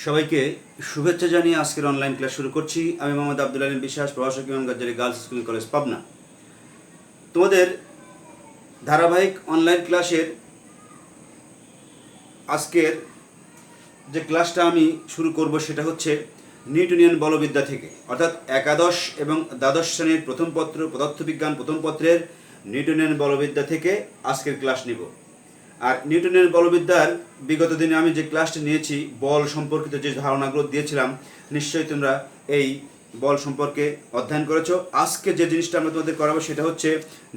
সবাইকে শুভেচ্ছা জানিয়ে আজকের অনলাইন ক্লাস শুরু করছি। আমি মোহাম্মদ আব্দুল আলিম বিশ্বাস, প্রভাষক ইমাম Ghazali girls school college Pabna. তোমাদের ধারাবাহিক অনলাইন ক্লাসের আজকের যে ক্লাসটা আমি শুরু করব সেটা হচ্ছে নিউটনিয়ান বলবিদ্যা থেকে, অর্থাৎ একাদশ এবং দ্বাদশ শ্রেণীর প্রথম পত্র পদার্থবিজ্ঞান প্রথম পত্রের নিউটনিয়ান বলবিদ্যা থেকে আজকের ক্লাস নিব। আর নিউটনের বলবিদ্যার বিগত দিনে আমি যে ক্লাসটি নিয়েছি, বল সম্পর্কিত যে ধারণাগুলো দিয়েছিলাম, নিশ্চয়ই তোমরা এই বল সম্পর্কে অধ্যয়ন করেছো। আজকে যে জিনিসটা আমরা তোমাদের করাবো সেটা হচ্ছে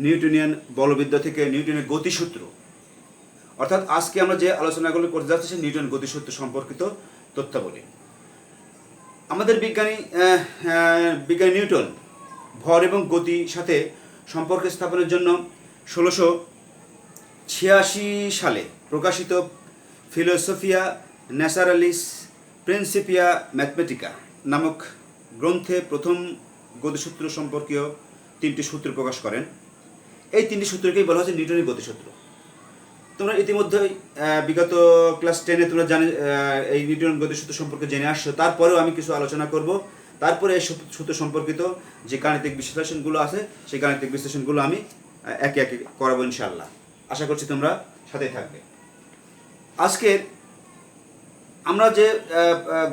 নিউটনিয়ান বলবিদ্যা থেকে নিউটনের গতিসূত্র, অর্থাৎ আজকে আমরা যে আলোচনাগুলো করতে যাচ্ছি সে নিউটন গতিসূত্র সম্পর্কিত তথ্যাবলী। আমাদের বিজ্ঞানী নিউটন ভর এবং গতির সাথে সম্পর্ক স্থাপনের জন্য 1686 সালে প্রকাশিত ফিলোসফিয়া ন্যাচারালিস প্রিন্সিপিয়া ম্যাথমেটিকা নামক গ্রন্থে প্রথম গতিসূত্র সম্পর্কীয় 3টি সূত্র প্রকাশ করেন। এই 3টি সূত্রকেই বলা হচ্ছে নিউটনের গতিসূত্র। তোমরা ইতিমধ্যেই বিগত ক্লাস 10-এ তোমরা এই নিউটন গতিসূত্র সম্পর্কে জেনে আসছো। তারপরেও আমি কিছু আলোচনা করব। তারপরে এই সূত্র সম্পর্কিত যে গাণিতিক বিশ্লেষণগুলো আছে সেই গাণিতিক বিশ্লেষণগুলো আমি একে একে করাবো ইনশাআল্লাহ। আশা করছি তোমরা সাথেই থাকবে। আজকের আমরা যে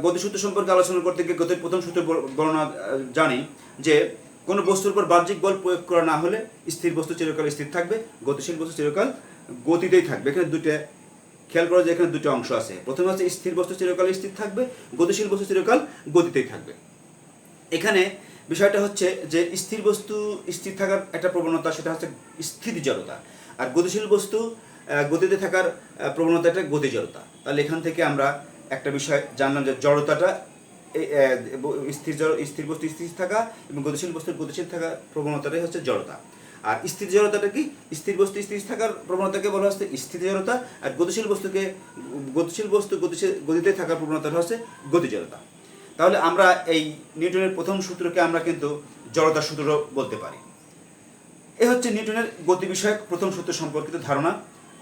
গতিসূত্র সম্পর্কে আলোচনা করতে গিয়ে গতির প্রথম সূত্র বর্ণনা জানি যে কোনো বস্তুর উপর বাহ্যিক বল প্রয়োগ করা না হলে স্থির বস্তু চিরকাল স্থির থাকবে, গতিশীল বস্তু চিরকাল গতিতেই থাকবে। এখানে দুটো খেয়াল করা যে এখানে দুটো অংশ আছে। প্রথমে হচ্ছে স্থির বস্তু চিরকাল স্থির থাকবে, গতিশীল বস্তু চিরকাল গতিতেই থাকবে। এখানে বিষয়টা হচ্ছে যে স্থির বস্তু স্থির থাকার একটা প্রবণতা, সেটা হচ্ছে স্থির জড়তা, আর গতিশীল বস্তু গতিতে থাকার প্রবণতা একটা গতি জড়তা। তাহলে এখান থেকে আমরা একটা বিষয় জানলাম যে জড়তাটা স্থির বস্তু স্থির থাকা এবং গতিশীল বস্তুর গতিশীল থাকার প্রবণতাটাই হচ্ছে জড়তা। আর স্থির জড়তাটা কি? স্থির বস্তু স্থির থাকার প্রবণতাকে বলা হচ্ছে স্থির জড়তা, আর গতিশীল বস্তু গতিতে থাকার প্রবণতাটা হচ্ছে গতি জড়তা। তাহলে আমরা এই নিউটনের প্রথম সূত্রকে আমরা কিন্তু জড়তার সূত্র বলতে পারি। এ হচ্ছে নিউটনের গতি বিষয়ক প্রথম সূত্র সম্পর্কিত ধারণা।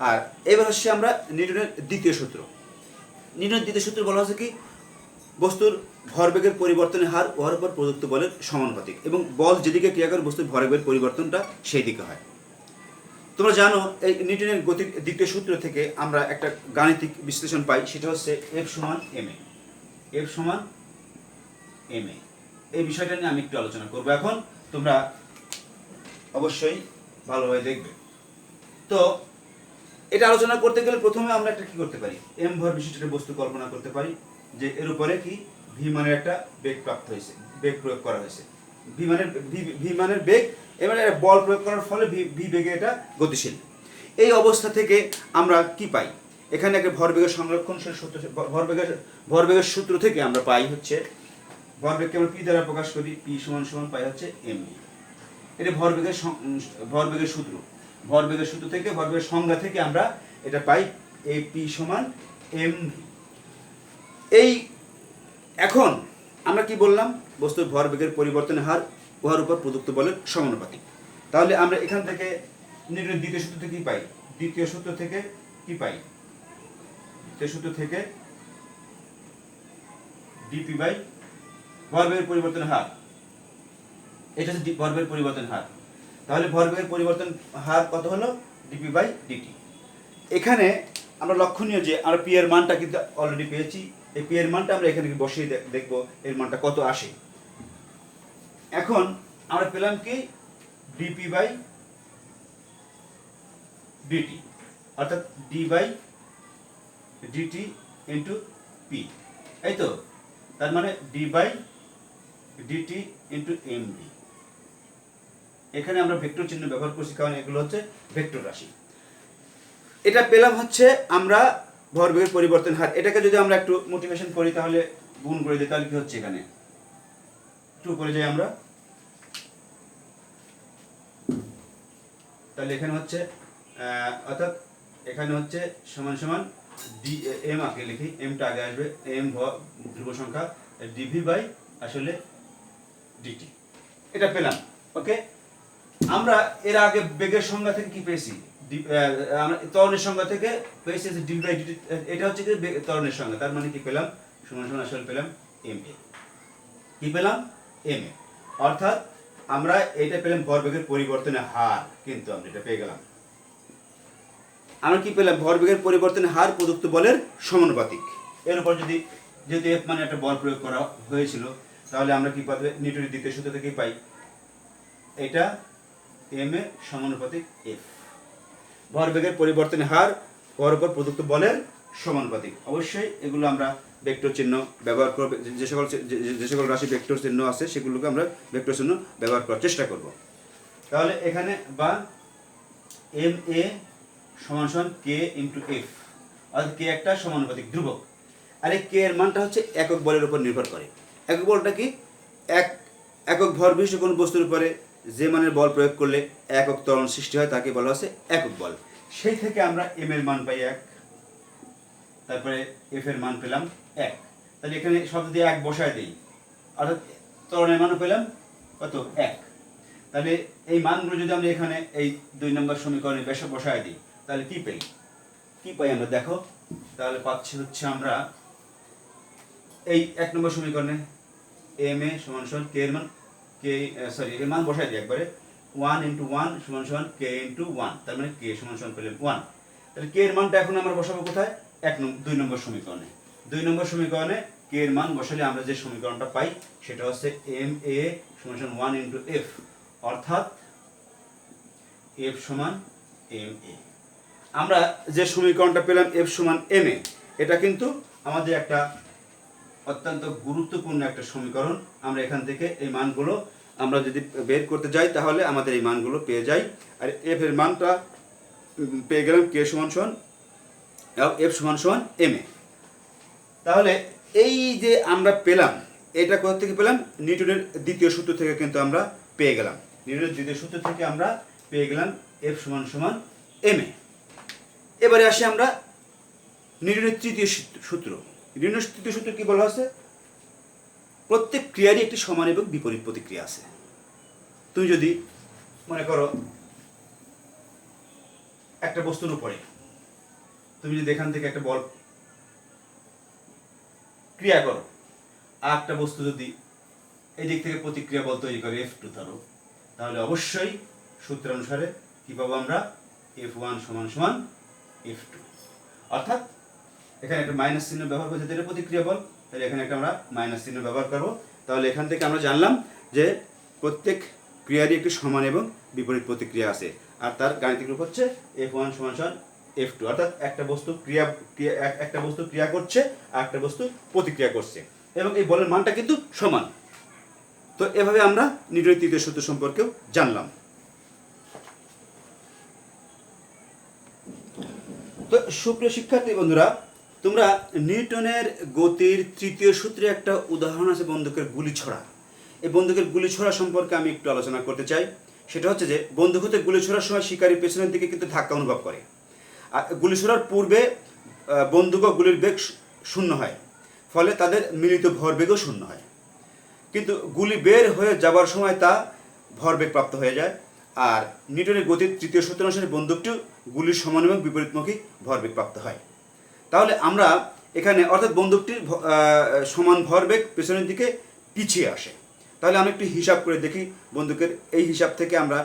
আর এবার হচ্ছে আমরা নিউটনের দ্বিতীয় সূত্র। নিউটনের দ্বিতীয় সূত্র বলা হচ্ছে কি, বস্তুর ভরবেগের পরিবর্তনের হার উহার উপর প্রযুক্ত বলের সমানুপাতিক, এবং বল যেদিকে ক্রিয়া করে বস্তুর ভরবেগের পরিবর্তনটা সেই দিকে হয়। তোমরা জানো এই নিউটনের গতির দ্বিতীয় সূত্র থেকে আমরা একটা গাণিতিক বিশ্লেষণ পাই, সেটা হচ্ছে F সমান ma। F সমান ma, এই বিষয়টা নিয়ে আমি একটু আলোচনা করবো এখন। তোমরা অবশ্যই ভালোভাবে দেখবে। তো এটা আলোচনা করতে গেলে প্রথমে আমরা একটা কি করতে পারি, m ভর বিশিষ্ট একটা বস্তু কল্পনা করতে পারি যে এর উপরে কি v মানের একটা বেগ প্রাপ্ত হয়েছে, বেগ প্রয়োগ করা হয়েছে। v মানের বেগ, এবারে বল প্রয়োগ করার ফলে v বেগে এটা গতিশীল। এই অবস্থা থেকে আমরা কি পাই, এখানে একটা ভরবেগের সংরক্ষণশীল সূত্র, ভরবেগের সূত্র থেকে আমরা পাই হচ্ছে ভরবেগকে আমরা p দ্বারা প্রকাশ করি, p সমান পাই হচ্ছে mv। এটা ভরবেগের সূত্র। ভরবেগের সূত্র থেকে, ভরবেগের সংজ্ঞা থেকে আমরা এটা পাই এই p সমান mv। এই এখন আমরা কি বললাম, বস্তুর ভরবেগের পরিবর্তনের হার উহার উপর প্রযুক্ত বলের সমানুপাতিক। তাহলে আমরা এখান থেকে নিউটনের দ্বিতীয় সূত্র থেকে কি পাই, দ্বিতীয় সূত্র থেকে dp বাই ভরবেগের পরিবর্তনের হার, এটা হচ্ছে ভরবেগের পরিবর্তন হার। তাহলে ভরবেগের পরিবর্তন হার কত হলো, dp বাই dt। এখানে আমরা লক্ষণীয় যে আমরা p এর মানটা কিন্তু অলরেডি পেয়েছি। এই p এর মানটা আমরা এখানে বসিয়ে দেখব এর মানটা কত আসে। এখন আমরা পেলাম কি dp বাই dt, অর্থাৎ d by dt into p, এই তো। তার মানে d by dt into mv। এখানে আমরা ভেক্টর চিহ্ন ব্যবহার করছি কারণ এগুলো হচ্ছে ভেক্টর রাশি। এটা পেলাম হচ্ছে আমরা ভরবেগের পরিবর্তন হার। এটাকে যদি আমরা একটু মোটিভেশন করি, তাহলে গুণ করে দিই, তাহলে কি হচ্ছে এখানে 2 করে যাই আমরা। তাহলে এখানে হচ্ছে অর্থাৎ এখানে হচ্ছে সমান m, আগে লিখি, mটা আগে আসবে, m ধ্রুব সংখ্যা dv বাই আসলে dt। এটা পেলাম, ওকে। আমরা এর আগে বেগের সংজ্ঞা থেকে কি পেয়েছি, আমরা ত্বরণের সংজ্ঞা থেকে পেয়েছি যে dv বাই dt, এটা হচ্ছে কি ত্বরণের সংজ্ঞা। তার মানে কি পেলাম সমান সমান আসলে পেলাম এম এ। কি পেলাম? M A. অর্থাৎ আমরা এটা পেলাম ভরবেগের পরিবর্তনের হার, কিন্তু আমরা এটা পেয়ে গেলাম। আমরা কি পেলাম? ভরবেগের পরিবর্তনের হার প্রদত্ত বলের সমানুপাতিক। এর উপর যদি যেহেতু এফ মানে একটা বল প্রয়োগ করা হয়েছিল, তাহলে আমরা কি পাবো? নিউটনের দ্বিতীয় সূত্র থেকে পাই এটা এম এ সমানুপাতিক এফ। ভরবেগের পরিবর্তনের হার হওয়ার উপর প্রদত্ত বলের সমানুপাতিক। অবশ্যই এগুলো আমরা ভেক্টর চিহ্ন ব্যবহার করব। যে সকল রাশি ভেক্টর চিহ্ন আছে সেগুলোকে আমরা ভেক্টর চিহ্ন ব্যবহার করার চেষ্টা করব। তাহলে এখানে বা এম এ সমান সমান কে ইন্টু এফ, অর্থাৎ কে একটা সমানুপাতিক ধ্রুবক। আর এই কে এর মানটা হচ্ছে একক বলের উপর নির্ভর করে। একক বলটা কি? একক ভর বিশিষ্ট কোনো বস্তুর উপরে যে মানের বল প্রয়োগ করলে একক ত্বরণ সৃষ্টি হয় তাকে বলা হচ্ছে একক বল। সেই থেকে আমরা এম এর মান পাই 1, তারপরে এফ এর মান পেলাম 1। তাহলে এখানে শব্দ দিয়ে 1 বসায় দিই, অর্থাৎ ত্বরণের মানও পেলাম কত? 1। তাহলে এই মানগুলো যদি আমরা এখানে এই 2 নম্বর সমীকরণে বেশে বসায় দিই, তাহলে কি পাই আমরা? দেখো, তাহলে পাচ্ছি হচ্ছে আমরা এই 1 নম্বর সমীকরণে এম এ সমান সমান কে এর মান এর মান বসায় দিই একবারে। 1 × 1 সমান সমান কে × 1, তার মানে কে সমান সমান পেলাম 1। তাহলে কে এর মানটা এখন আমরা বসাবো কোথায়? 2 নম্বর সমীকরণে। 2 নম্বর সমীকরণে কে এর মান বসালে আমরা যে সমীকরণটা পাই সেটা হচ্ছে এম এ সমান সমান 1 × এফ, অর্থাৎ এফ সমান এম এ। আমরা যে সমীকরণটা পেলাম এফ সমান এম এ, এটা কিন্তু আমাদের একটা অত্যন্ত গুরুত্বপূর্ণ একটা সমীকরণ। আমরা এখান থেকে এই মানগুলো আমরা যদি বের করতে যাই তাহলে আমাদের এই মানগুলো পেয়ে যাই। আর এফ এর মানটা পেয়ে গেলাম কে সমান সমান এফ সমান সমান এম এ। তাহলে এই যে আমরা পেলাম, এটা কোথা থেকে পেলাম? নিউটনের দ্বিতীয় সূত্র থেকে কিন্তু আমরা পেয়ে গেলাম। নিউটনের দ্বিতীয় সূত্র থেকে আমরা পেয়ে গেলাম এফ সমান সমান এম এ। এবারে আসি আমরা নিউটনের তৃতীয় সূত্র। নিউটনের তৃতীয় সূত্র কি বলা আছে? প্রত্যেক ক্রিয়ারই একটি সমান এবং বিপরীত প্রতিক্রিয়া আছে। তুমি যদি মনে করো একটা বস্তুর উপরে তুমি যদি এখান থেকে একটা বল ক্রিয়া করো, আর একটা বস্তু যদি এই দিক থেকে প্রতিক্রিয়া বল তৈরি করে F2 ধরো, তাহলে অবশ্যই সূত্রানুসারে কি পাবো আমরা? F1 সমান সমান F2। অর্থাৎ এখানে একটা মাইনাস চিহ্ন ব্যবহার করতে এটা প্রতিক্রিয়া বল, তাহলে এখানে একটা আমরা মাইনাস চিহ্ন ব্যবহার করব। তাহলে এখান থেকে আমরা জানলাম যে প্রত্যেক ক্রিয়ারই একটি সমান এবং বিপরীত প্রতিক্রিয়া আছে, আর তার গাণিতিক রূপ হচ্ছে F1 সমান সমান F2। অর্থাৎ একটা বস্তু ক্রিয়া করছে আর একটা বস্তু প্রতিক্রিয়া করছে, এবং এই বলের মানটা কিন্তু সমান। তো এভাবে আমরা নিউটনের তৃতীয় সূত্র সম্পর্কেও জানলাম। তো সুপ্রিয় শিক্ষার্থী বন্ধুরা, তোমরা নিউটনের গতির তৃতীয় সূত্রে একটা উদাহরণ আছে বন্দুকের গুলি ছোড়া। এই বন্দুকের গুলি ছোড়া সম্পর্কে আমি একটু আলোচনা করতে চাই। সেটা হচ্ছে যে বন্দুক হতে গুলি ছোড়ার সময় শিকারী পেছনের দিকে কিন্তু ধাক্কা অনুভব করে, আর গুলি ছোড়ার পূর্বে বন্দুক ও গুলির বেগ শূন্য হয়, ফলে তাদের মিলিত ভরবেগও শূন্য হয়। কিন্তু গুলি বের হয়ে যাবার সময় তা ভরবেগ প্রাপ্ত হয়ে যায়। আর নিউটনের গতির তৃতীয় সূত্র অনুসারে বন্দুকটিও গুলির সমান এবং বিপরীতমুখী ভরবেগ প্রাপ্ত হয়। তাহলে আমরা এখানে অর্থাৎ বন্দুকটির সমান ভরবেগ পেছনের দিকে পিছিয়ে আসে। তাহলে আমরা একটু হিসাব করে দেখি বন্দুকের। এই হিসাব থেকে আমরা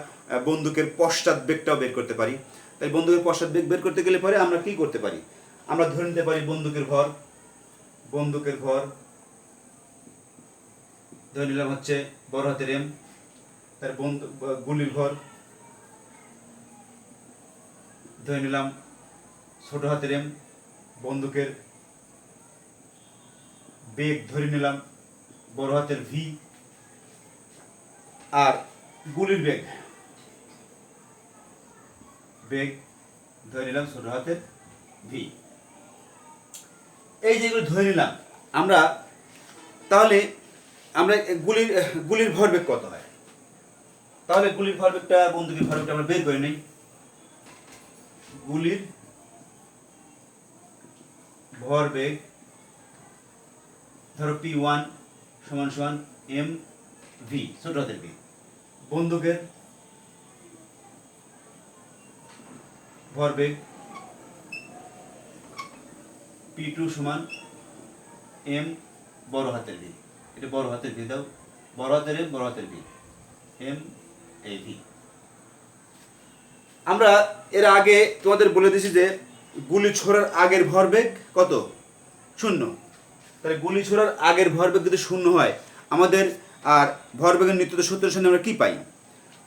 বন্দুকের পশ্চাৎ বেগটাও বের করতে পারি। তাই বন্দুকের পশ্চাৎ বেগ বের করতে গেলে পরে আমরা কি করতে পারি? আমরা ধরে নিতে পারি বন্দুকের ভর ধরে নিলাম হচ্ছে বড় হাতের এম, তার গুলির ভর ধরে নিলাম ছোট হাতের এম, বন্দুকের বেগ ধরে নিলাম বড় হাতের ভি, আর গুলির বেগ ধরে নিলাম ছোট হাতের ভি। এই যেগুলো ধরে নিলাম আমরা, তাহলে আমরা গুলির ভরবেগ কত হয়? তাহলে গুলির ভরবেগটা, বন্দুকের ভরবেগটা আমরা বের করে নেই। গুলির ভরবেগ ধরো P1 সমান সমান mv ছোট হাতের ভি। বন্দুকের ভরবেগ P2 সমান এম বড় হাতের ভি, এটা বড় হাতের ভি দাও, বড় হাতের এম বড় হাতের ভি, এম এই ভি। আমরা এর আগে তোমাদের বলে দিয়েছি যে গুলি ছোড়ার আগের ভরবেগ কত? 0। তাহলে গুলি ছোড়ার আগের ভরবেগ যদি 0 হয় আমাদের আর ভরবেগের নিত্যতা সূত্রের সাথে আমরা কি পাই?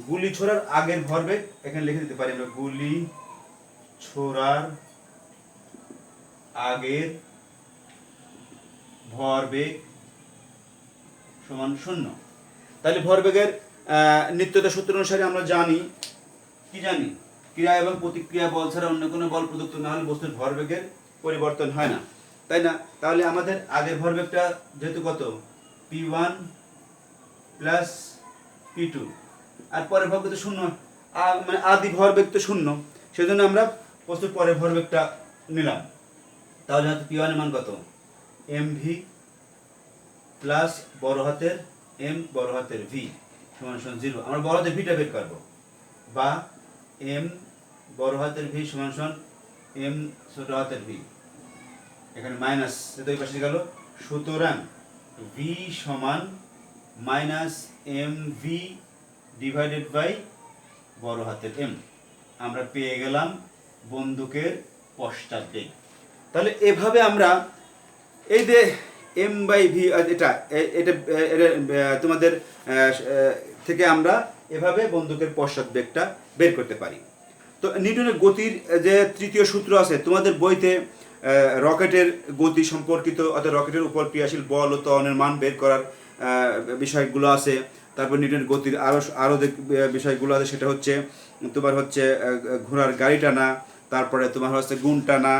গুলি ছোড়ার আগের ভরবেগ এখানে লিখে দিতে পারি আমরা, গুলি ছোড়ার আগের ভরবেগ সমান 0। তাহলে ভরবেগের নিত্যতা সূত্র অনুসারে আমরা জানি, কি জানি? ক্রিয়া এবং প্রতিক্রিয়া বল ছাড়া অন্য কোনো বল প্রযুক্ত না হলে বস্তুর ভরবেগের পরিবর্তন হয় না, তাই না? তাহলে আমাদের আগের ভরবেগটা যেহেতু কত, p1 প্লাস p2, আর পরের ভরবেগ তো 0, মানে আদি ভরবেগ তো 0, সেজন্য আমরা বস্তুর পরের ভরবেগটা নিলাম। তাহলে হয়তো p1 এর মান কত? mv প্লাস বড় হাতের m বড় হাতের v সমান 0। আমরা বড় হাতের ভিটা বের করব, বা m বড় হাতের v সমান m ছোট হাতের v, এখানে মাইনাস দুই পাশে গেল, সুতরাং v সমান মাইনাস mv ডিভাইডেড বাই বড় হাতের m। আমরা পেয়ে গেলাম বন্দুকের পশ্চাৎবেগ। তাহলে এভাবে আমরা এই যে m বাই v, এটা তোমাদের থেকে আমরা এভাবে বন্দুকের পশ্চাৎবেগটা বের করতে পারি। তো নিউটনের গতির যে তৃতীয় সূত্র আছে তোমাদের বইতে, রকেটের গতি সম্পর্কিত, অর্থাৎ রকেটের উপর ক্রিয়াশীল বল ও ত্বরণের মান বের করার বিষয়গুলো আছে। তারপর নিউটনের গতির আরও যে বিষয়গুলো আছে সেটা হচ্ছে তোমার হচ্ছে ঘোড়ার গাড়ি টানা, তারপরে তোমার হচ্ছে গুণ টানা,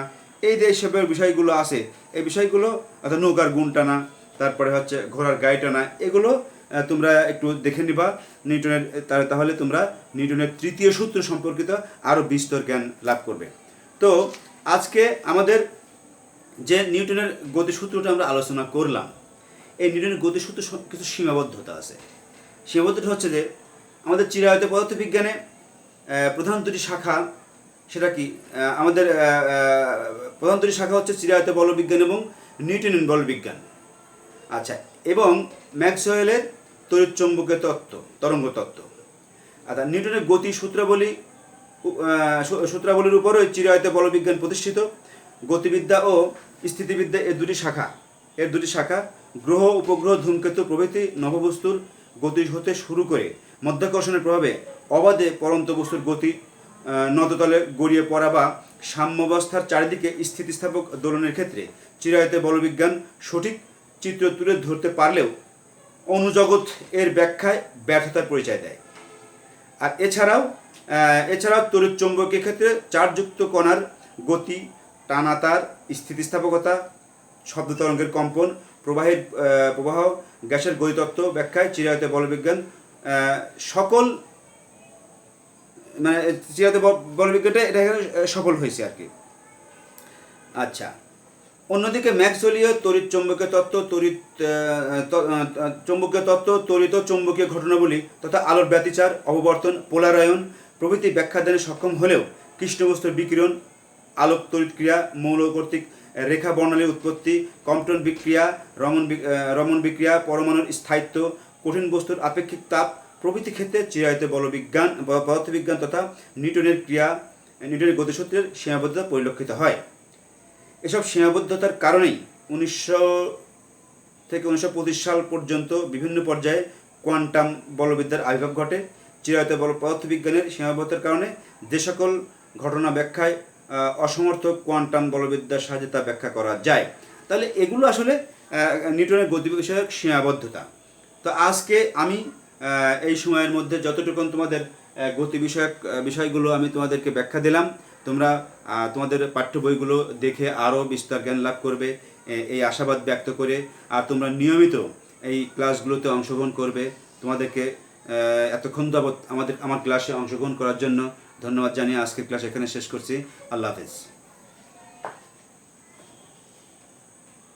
এই যে এইসবের বিষয়গুলো আছে, এই বিষয়গুলো অর্থাৎ নৌকার গুণ টানা, তারপরে হচ্ছে ঘোড়ার গাড়ি টানা, এগুলো তোমরা একটু দেখে নিবা নিউটনের, তাহলে তোমরা নিউটনের তৃতীয় সূত্র সম্পর্কিত আরও বিস্তর জ্ঞান লাভ করবে। তো আজকে আমাদের যে নিউটনের গতিসূত্রটা আমরা আলোচনা করলাম, এই নিউটনের গতিসূত্র কিছু সীমাবদ্ধতা আছে। সীমাবদ্ধতা হচ্ছে যে আমাদের চিরায়ত পদার্থবিজ্ঞানে প্রধান দুটি শাখা, সেটা কি? আমাদের প্রধান দুটি শাখা হচ্ছে চিরায়ত বলবিজ্ঞান এবং নিউটনিয়ান বলবিজ্ঞান। আচ্ছা, এবং ম্যাক্সওয়েলের তড়িৎচুম্বকীয় তত্ত্ব, তরঙ্গ তত্ত্ব। আচ্ছা, নিউটনের গতি সূত্রাবলীর উপরই চিরায়ত বলবিজ্ঞান প্রতিষ্ঠিত। গতিবিদ্যা ও স্থিতিবিদ্যা এর দুটি শাখা গ্রহ, উপগ্রহ, ধূমকেতু প্রভৃতি নভবস্তুর গতি হতে শুরু করে মধ্যাকর্ষণের প্রভাবে অবাধে পরন্ত বস্তুর গতি, নদতলে গড়িয়ে পড়া বা সাম্যাবস্থার চারিদিকে স্থিতিস্থাপক দোলনের ক্ষেত্রে চিরায়ত বলবিজ্ঞান সঠিক চিত্র তুলে ধরতে পারলেও অনুজগৎ এর ব্যাখ্যায় ব্যর্থতার পরিচয় দেয়। আর এছাড়াও তড়িৎচুম্বকীয় ক্ষেত্রে চার্জযুক্ত কণার গতি, টানাতার, স্থিতিস্থাপকতা, শব্দ তরঙ্গের কম্পন, প্রবাহ, গ্যাসের গতিতত্ত্ব ব্যাখ্যায় চিরায়ত বলবিজ্ঞান সকল, মানে চিরায়ত বলবিজ্ঞানটা এটা সফল হয়েছে আর কি। আচ্ছা, অন্যদিকে ম্যাক্সওয়েলীয় তড়িৎচুম্বকীয় তত্ত্ব, তড়িৎ চৌম্বকীয় ঘটনাবলী তথা আলোর ব্যতিচার, অববর্তন, পোলারায়ন প্রভৃতি ব্যাখ্যাদানে সক্ষম হলেও কৃষ্ণবস্তুর বিকিরণ, আলোক তড়িৎ ক্রিয়া, মৌল কর্তৃক রেখা বর্ণালীর উৎপত্তি, কম্পটন বিক্রিয়া, রমন বিক্রিয়া, পরমাণুর স্থায়িত্ব, কঠিন বস্তুর আপেক্ষিক তাপ প্রভৃতি ক্ষেত্রে চিরায়ত পদার্থবিজ্ঞান তথা নিউটনের গতিসূত্রের সীমাবদ্ধতা পরিলক্ষিত হয়। এসব সীমাবদ্ধতার কারণেই 1900 থেকে 1925 সাল পর্যন্ত বিভিন্ন পর্যায়ে কোয়ান্টাম বলবিদ্যার আবির্ভাব ঘটে। চিরায়ত পদার্থবিজ্ঞানের সীমাবদ্ধতার কারণে যে সকল ঘটনা ব্যাখ্যায় অসমর্থ কোয়ান্টাম বলবিদ্যার সাহায্যে তা ব্যাখ্যা করা যায়। তাহলে এগুলো আসলে নিউটনের গতি বিষয়ক সীমাবদ্ধতা। তো আজকে আমি এই সময়ের মধ্যে যতটুকু তোমাদের গতি বিষয়ক বিষয়গুলো আমি তোমাদেরকে ব্যাখ্যা দিলাম, তোমরা তোমাদের পাঠ্য বইগুলো দেখে আরও বিস্তার জ্ঞান লাভ করবে এই আশাবাদ ব্যক্ত করে, আর তোমরা নিয়মিত এই ক্লাসগুলোতে অংশগ্রহণ করবে। তোমাদেরকে এতক্ষণ যাবৎ আমার ক্লাসে অংশগ্রহণ করার জন্য ধন্যবাদ জানিয়ে আজকের ক্লাস এখানে শেষ করছি। আল্লাহ হাফেজ।